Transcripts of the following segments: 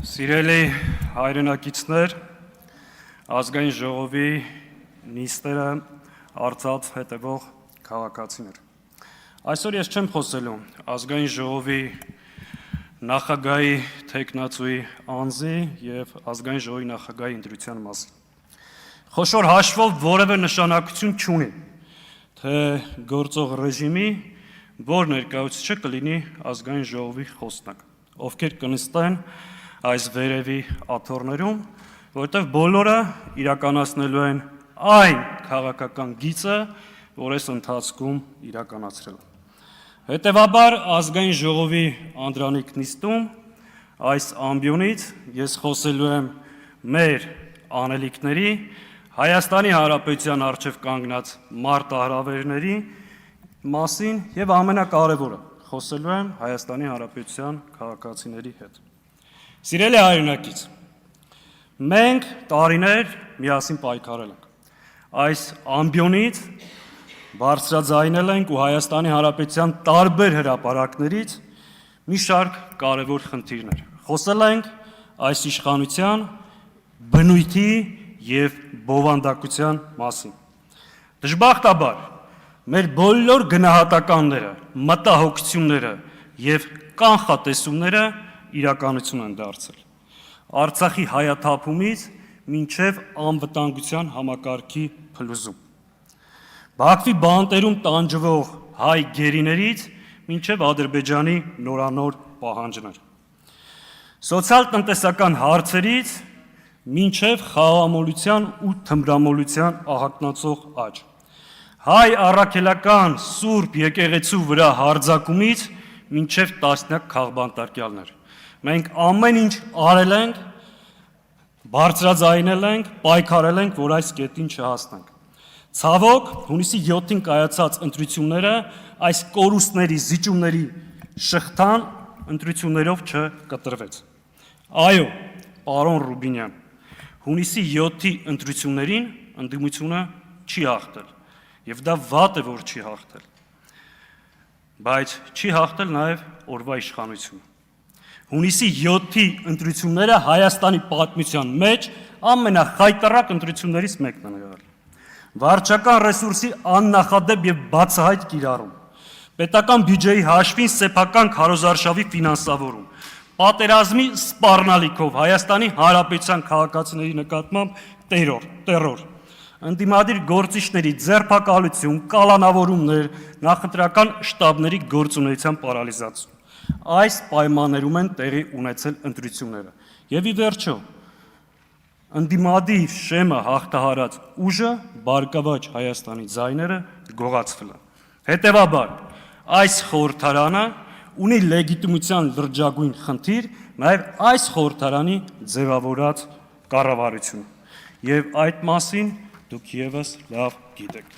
Սիրելի հայրենակիցներ, ազգային ժողովի նիստերը արծած հետևող քաղաքացիներ։ Այսօր ես չեմ խոսելու ազգային ժողովի նախագահի թեկնածուի անձի եւ ազգային ժողովի նախագահի ընտրության մասին։ Խոշոր հաշվով որևէ նշանակություն չունի, թե գործող ռեժիմի որ ներկայացուցիչը կլինի ազգային ժողովի խոսնակ, ովքեր կնստեն այս վերևի աթոռներում, որտեղ բոլորը իրականացնելու են այն քաղաքական գիծը, որ այս ընթացքում իրականացրել են։ Հետևաբար ազգային ժողովի անդրանիկ նիստում այս ամբիոնից ես խոսելու եմ մեր անելիքների, Հայաստանի Հանրապետության առջև կանգնած մարտահրավերների մասին եւ ամենակարևորը խոսելու եմ Հայաստանի Հանրապետության քաղաքացիների հետ։ Սիրելի հայրենակից, մենք տարիներ միասին պայքարել ենք։ Այս ամբիոնից բարձրաձայնել ենք ու Հայաստանի Հանրապետության տարբեր հրապարակներից մի շարք կարևոր խնդիրներ։ Խոսել ենք այս իշխանության բնույթի եւ բովանդակության մասին։ Դժբախտաբար մեր բոլոր գնահատականները, մտահոգությունները եւ կանխատեսումները իրականություն են դարձել։ Արցախի հայաթափումից մինչև անվտանգության համակարգի փլուզում։ Բաքվի բանտերում տանջվող հայ գերիներից մինչև Ադրբեջանի նորանոր պահանջներ։ Սոցիալ-տնտեսական հարցերից մինչև խաղամոլության ու թմրամոլության ահագնացող աճ։ Հայ առաքելական Սուրբ եկեղեցու վրա հարձակումից մինչև տասնյակ քաղբանտարկյալներ։ Մենք ամեն ինչ արել ենք, բարձրաձայնել ենք, պայքարել ենք, որ այս կետին չհասնենք։ Ցավոք, հունիսի 7-ին կայացած ընտրությունները այս կորուստների, զիջումների շղթան ընտրություններով չկտրվեց։ Այո, պարոն Ռուբինյան, հունիսի 7-ի ընտրություններին ընդդիմությունը չի հաղթել, եւ դա վատ է, որ չի հաղթել, բայց չի հաղթել նաեւ օրվա իշխանությունը։ Հունիսի 7-ի ընտրությունները Հայաստանի պատմության մեջ ամենախայտառակ ընտրություններից մեկն է եղել։ Վարչական ռեսուրսի աննախադեպ եւ բացահայտ կիրառում, պետական բյուջեի հաշվին սեփական քարոզարշավի ֆինանսավորում, պատերազմի սպառնալիքով Հայաստանի Հանրապետության քաղաքացիների նկատմամբ տերոր, ընդդիմադիր գործիչների ձերբակալություն, կալանավորումներ, նախընտրական շտաբների գործունեության պարալիզացում։ Այս պայմաններում են տեղի ունեցել ընտրությունները։ Եվ ի վերջո, ընդդիմադիր շեմը հաղթահարած ուժը բարգավաճ Հայաստանի ձայները գողացվել են։ Հետևաբար, այս խորհրդարանը ունի լեգիտիմության լրջագույն խնդիր նաև այս խորհրդարանի ձևավորած կառավարությունը։ Եվ այդ մասին դուք եւս լավ գիտեք։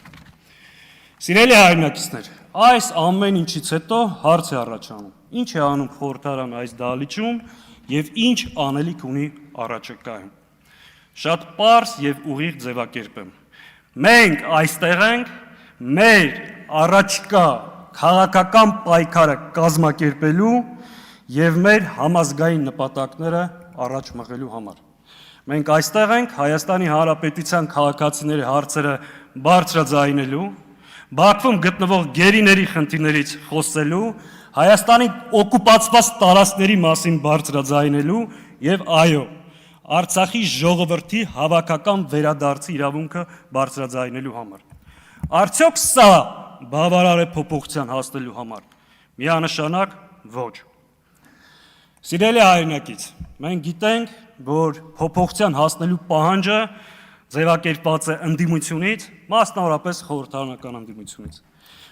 Սիրելի հայրենակիցներ, այս ամեն ինչից հետո հարց է առաջանում. ինչ է անում խորհրդարանը այս դահլիճում եւ ինչ անելիք ունի առաջիկայում։ Շատ պարզ եւ ուղիղ ձևակերպեմ։ Մենք այստեղ ենք մեր առաջիկա քաղաքական պայքարը կազմակերպելու եւ մեր համազգային նպատակները առաջ մղելու համար։ Մենք այստեղ ենք Հայաստանի Հանրապետության քաղաքացիների հարցերը բարձրաձայնելու, Բաքվում գտնվող գերիների խնդիրներից խոսելու, Հայաստանի օկուպացված տարածքների մասին բարձրաձայնելու եւ այո, Արցախի ժողովրդի հավաքական վերադարձի իրավունքը բարձրաձայնելու համար։ Արդյոք սա բավարար է փոփոխության հասնելու համար։ Միանշանակ ոչ։ Սիրելի հայրենակից, մենք գիտենք, որ փոփոխության հասնելու պահանջը ձևակերպված է ընդդիմությունից, մասնավորապես խորհրդարանական ընդդիմությունից։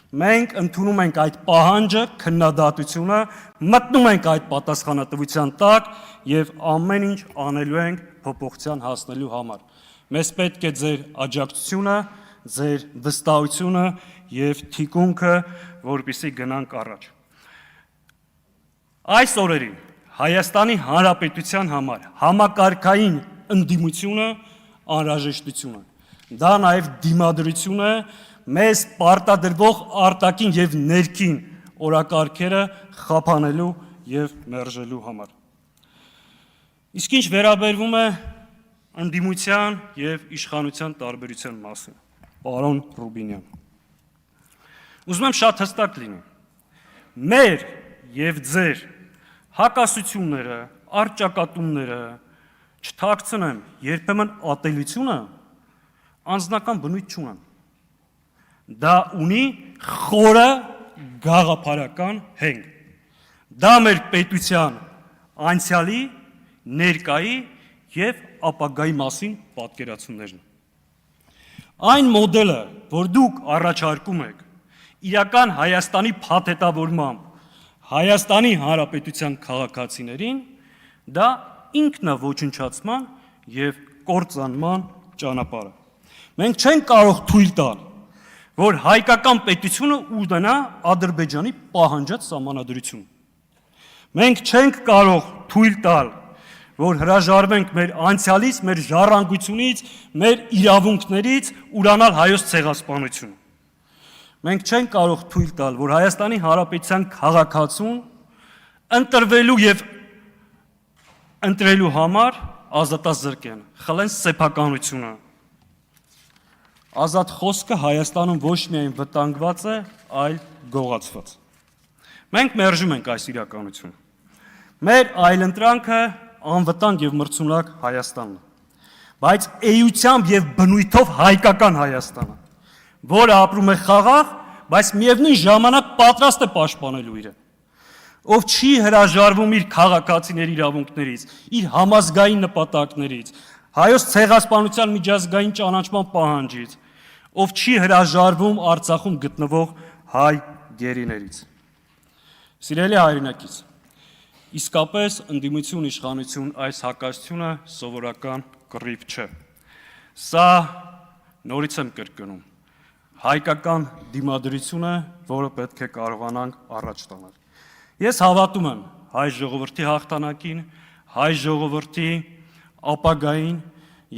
Մենք ընդունում ենք այդ պահանջը, քննադատությունը, մտնում ենք այդ պատասխանատվության տակ եւ ամեն ինչ անելու ենք փոփոխության հասնելու համար։ Մեզ պետք է ձեր աջակցությունը, ձեր վստահությունը եւ թիկունքը, որպեսզի գնանք առաջ։ Այս օրերին Հայաստանի Հանրապետության համար համակարգային ընդդիմությունը անհրաժեշտություն է։ Դա նաև դիմադրություն է մեզ պարտադրվող արտաքին եւ ներքին օրակարգերը խափանելու եւ մերժելու համար։ Իսկ ինչ վերաբերվում է ընդդիմության եւ իշխանության տարբերության մասին, պարոն Ռուբինյան, ուզում եմ շատ հստակ լինի, մեր եւ ձեր հակասությունները, առճակատումները չթաքցնեմ, երբեմն ատելությունը անձնական բնույթ չունեն, դա ունի խորը գաղափարական հենք, դա մեր պետության անցյալի, ներկայի եւ ապագայի մասին պատկերացումներն։ Այն մոդելը, որ դուք առաջարկում եք իրական Հայաստանի փաթեթավորմամբ Հայաստանի Հանրապետության քաղաքացիներին, դա ինքնաոչնչացման եւ կործանման ճանապարհ է։ Մենք չենք կարող թույլ տալ, որ հայկական պետությունը ունենա Ադրբեջանի պահանջած սահմանադրություն։ Մենք չենք կարող թույլ տալ, որ հրաժարվենք մեր անցյալից, մեր ժառանգությունից, մեր իրավունքներից ուրանալ հայոց ցեղասպանություն։ Մենք չենք կարող թույլ տալ, որ Հայաստանի Հանրապետության քաղաքացուն ընտրվելու եւ ընտրելու համար ազատազրկեն, խլեն սեփականությունը։ Ազատ խոսքը Հայաստանում ոչ միայն վտանգված է, այլ գողացված։ Մենք մերժում ենք այս իրականությունը։ Մեր այլընտրանքը անվտանգ եւ մրցունակ Հայաստանն է, բայց էությամբ եւ բնույթով հայկական Հայաստանը, որը ապրում է խաղաղ, բայց միևնույն ժամանակ պատրաստ է պաշտպանելու իրեն, ով չի հրաժարվում իր քաղաքացիների իրավունքներից, իր համազգային նպատակներից, հայոց ցեղասպանության միջազգային ճանաչման պահանջից, ով չի հրաժարվում Արցախում գտնվող հայ գերիներից։ Սիրելի հայրենակից, իսկապես ընդդիմություն իշխանություն այս հակասությունը սովորական կռիվ չէ։ Սա նորից եմ կրկնում, հայկական դիմադրությունը, որը պետք է կարողանանք առաջ տանել։ Ես հավատում եմ հայ ժողովրդի հաղթանակին, հայ ժողովրդի ապագային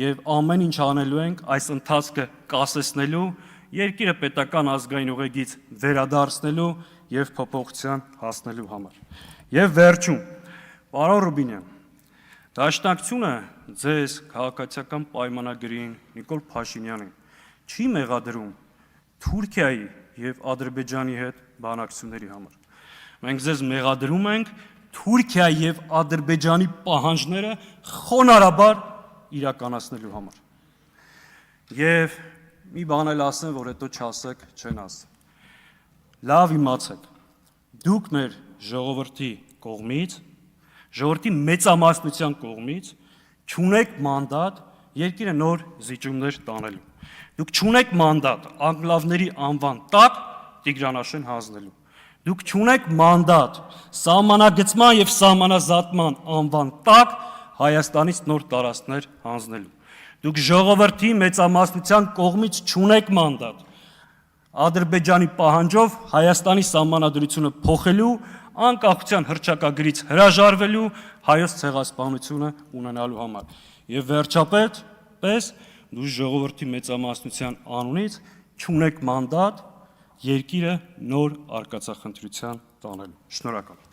եւ ամեն ինչ անելու ենք այս ընթացքը կասեցնելու, երկիրը պետական ազգային ուղեգից վերադարձնելու եւ փոփոխության հասնելու համար։ Եվ վերջում, պարոն Ռուբինյան, դաշնակցությունը ձեզ քաղաքացիական պայմանագրին Նիկոլ Փաշինյանին չի մեղադրում Թուրքիայի եւ Ադրբեջանի հետ բանակցությունների համար։ Մենք ձեզ մեղադրում ենք Թուրքիայի եւ Ադրբեջանի պահանջները խոնարհաբար իրականացնելու համար։ Եվ մի բան էլ ասեմ, որ հետո չասեք, չեն ասի։ Լավ իմացեք, դուք մեր ժողովրդի կողմից, ժողովրդի մեծամասնության կողմից չունեք մանդատ երկիրը նոր զիջումներ տանելու։ Դուք չունեք մանդատ անկլավների անվան տակ Տիգրանաշեն հանձնելու։ Դուք չունեք մանդատ սահմանագծման եւ սահմանազատման անվան տակ Հայաստանից նոր տարածքներ հանձնելու։ Դուք ժողովրդի մեծամասնության կողմից չունեք մանդատ Ադրբեջանի պահանջով Հայաստանի սահմանադրությունը փոխելու, անկախության հռչակագրից հրաժարվելու, հայոց ցեղասպանությունը ունենալու համար։ Եվ վերջապես դու ժողովրդի մեծամասնության անունից չունեք մանդատ երկիրը նոր արկածախնդրության տանելու։ Շնորհակալ։